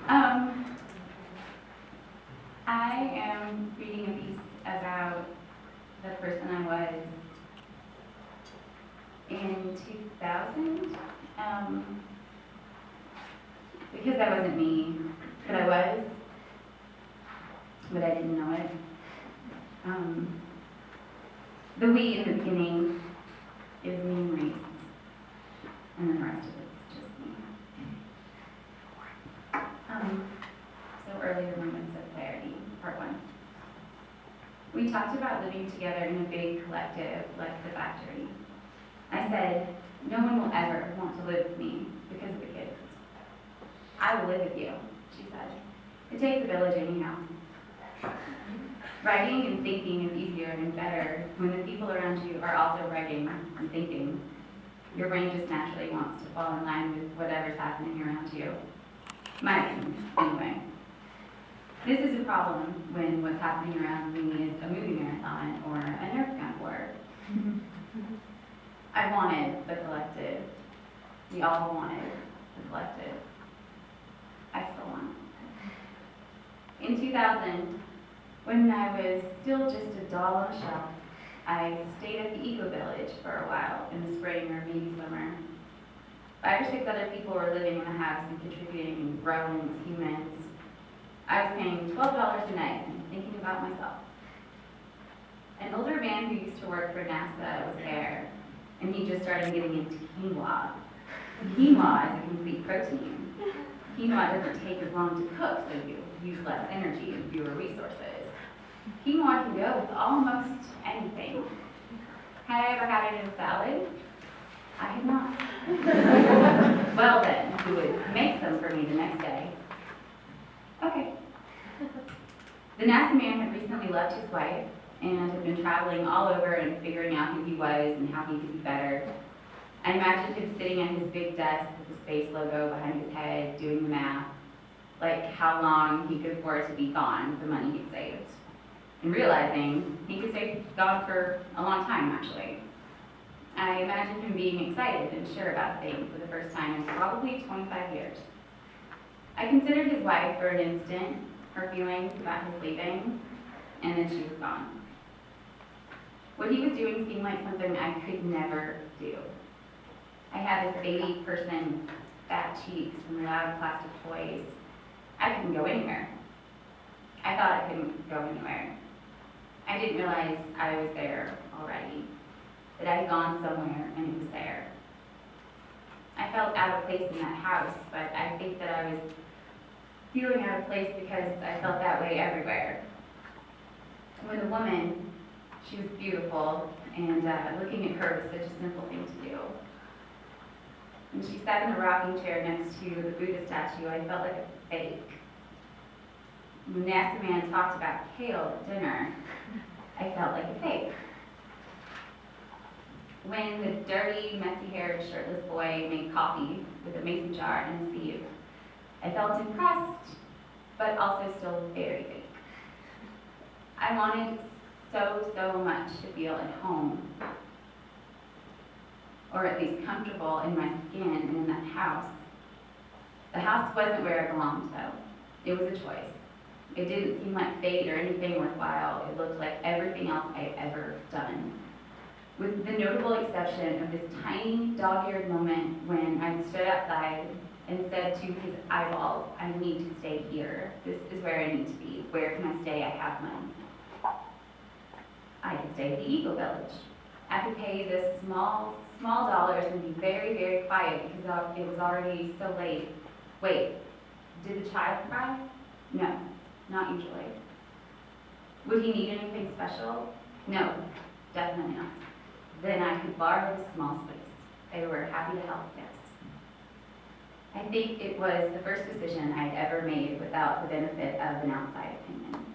Um, I am reading a piece about the person I was in 2000, because that wasn't me, but I was, but I didn't know it. The we in the beginning is me and Reese, and then the rest of it's just me. So earlier moments of clarity, part one. We talked about living together in a big collective like the factory. I said, no one will ever want to live with me because of the kids. I will live with you, she said. It takes a village anyhow. Writing and thinking is easier and better when the people around you are also writing and thinking. Your brain just naturally wants to fall in line with whatever's happening around you. Mine, anyway. This is a problem when what's happening around me is a movie marathon or a Nerf gun war. I wanted the collective. We all wanted the collective. I still want it. In 2000, when I was still just a doll on a shelf, I stayed at the Eco Village for a while in the spring or maybe summer. 5 or 6 other people were living in the house and contributing and growing as humans. I was paying $12 a night and thinking about myself. An older man who used to work for NASA was there, and he just started getting into quinoa. Quinoa is a complete protein. Quinoa doesn't take as long to cook, so you use less energy and fewer resources. Quinoa can go with almost anything. Had I ever had it in a salad? I had not. Well then, he would make some for me the next day. Okay. The NASA man had recently left his wife and had been traveling all over and figuring out who he was and how he could be better. I imagined him sitting at his big desk with the space logo behind his head, doing the math, like how long he could afford to be gone with the money he'd saved. And realizing he could stay gone for a long time, actually. I imagined him being excited and sure about things for the first time in probably 25 years. I considered his wife for an instant, her feelings about his leaving, and then she was gone. What he was doing seemed like something I could never do. I had this baby person, fat cheeks, and loud plastic toys. I couldn't go anywhere. I thought I couldn't go anywhere. I didn't realize I was there already, that I had gone somewhere and it was there. I felt out of place in that house, but I think that I was feeling out of place because I felt that way everywhere. When the woman, she was beautiful, and looking at her was such a simple thing to do. When she sat in the rocking chair next to the Buddha statue, I felt like a fake. When the NASA man talked about kale at dinner, I felt like a fake. When the dirty, messy-haired, shirtless boy made coffee with a mason jar and a sieve, I felt impressed, but also still very fake. I wanted so much to feel at home, or at least comfortable in my skin and in that house. The house wasn't where I belonged, though. It was a choice. It didn't seem like fate or anything worthwhile. It looked like everything else I'd ever done. With the notable exception of this tiny dog-eared moment when I stood outside and said to his eyeballs, I need to stay here. This is where I need to be. Where can I stay? I have money. I could stay at the Eco Village. I could pay the small dollars and be very quiet because it was already so late. Wait, did the child cry? No, not usually. Would he need anything special? No, definitely not. Then I could borrow the small space. They were happy to help, yes. I think it was the first decision I'd ever made without the benefit of an outside opinion.